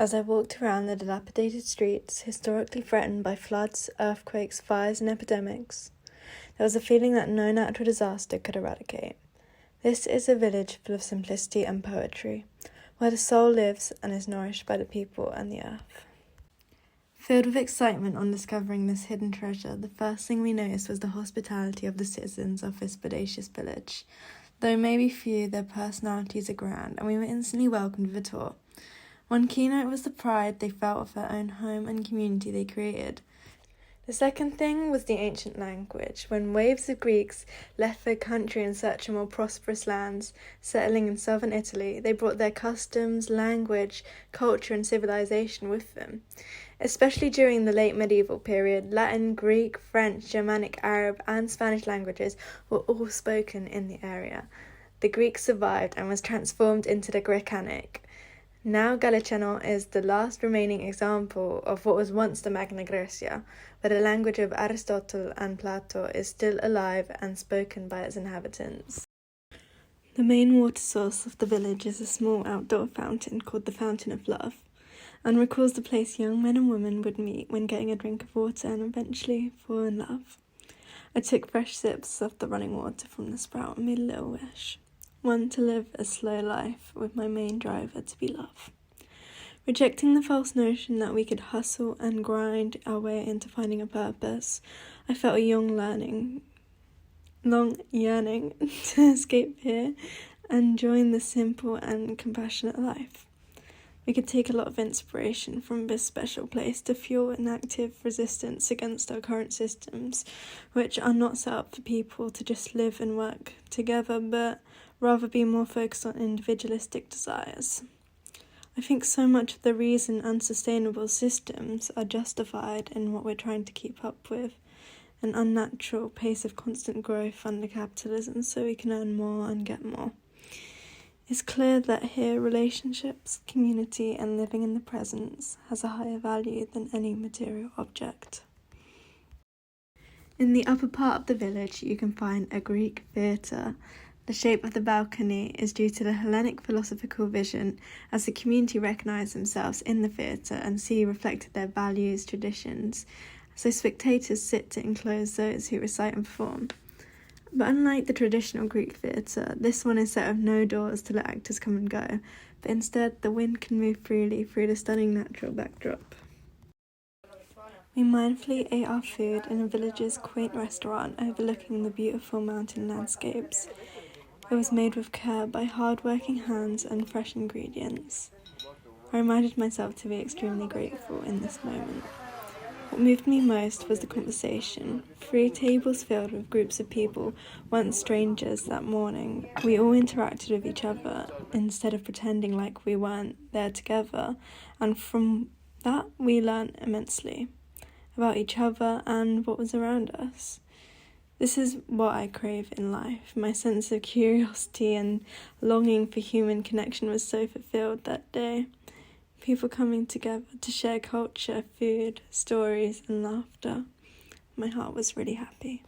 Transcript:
as I walked around the dilapidated streets, historically threatened by floods, earthquakes, fires, and epidemics. There was a feeling that no natural disaster could eradicate. This is a village full of simplicity and poetry, where the soul lives and is nourished by the people and the earth. Filled with excitement on discovering this hidden treasure, the first thing we noticed was the hospitality of the citizens of this bodacious village. Though maybe few, their personalities are grand, and we were instantly welcomed with a tour. One keynote was the pride they felt of their own home and community they created. The second thing was the ancient language. When waves of Greeks left their country in search of more prosperous lands, settling in southern Italy, they brought their customs, language, culture, and civilization with them. Especially during the late medieval period, Latin, Greek, French, Germanic, Arab, and Spanish languages were all spoken in the area. The Greek survived and was transformed into the Greca. Now Gallicianò is the last remaining example of what was once the Magna Grecia, where the language of Aristotle and Plato is still alive and spoken by its inhabitants. The main water source of the village is a small outdoor fountain called the Fountain of Love, and recalls the place young men and women would meet when getting a drink of water and eventually fall in love. I took fresh sips of the running water from the spout and made a little wish. One, to live a slow life with my main driver to be love. Rejecting the false notion that we could hustle and grind our way into finding a purpose, I felt a long yearning to escape here and join the simple and compassionate life. We could take a lot of inspiration from this special place to fuel an active resistance against our current systems, which are not set up for people to just live and work together, but rather be more focused on individualistic desires. I think so much of the reason unsustainable systems are justified in what we're trying to keep up with, an unnatural pace of constant growth under capitalism so we can earn more and get more. It's clear that here relationships, community, and living in the present has a higher value than any material object. In the upper part of the village you can find a Greek theatre. The shape of the balcony is due to the Hellenic philosophical vision, as the community recognise themselves in the theatre and see reflected their values, traditions, so spectators sit to enclose those who recite and perform. But unlike the traditional Greek theatre, this one is set with no doors to let actors come and go, but instead the wind can move freely through the stunning natural backdrop. We mindfully ate our food in a village's quaint restaurant overlooking the beautiful mountain landscapes. It was made with care by hard-working hands and fresh ingredients. I reminded myself to be extremely grateful in this moment. What moved me most was the conversation. 3 tables filled with groups of people, once strangers that morning. We all interacted with each other instead of pretending like we weren't there together, and from that we learnt immensely about each other and what was around us. This is what I crave in life. My sense of curiosity and longing for human connection was so fulfilled that day. People coming together to share culture, food, stories, and laughter. My heart was really happy.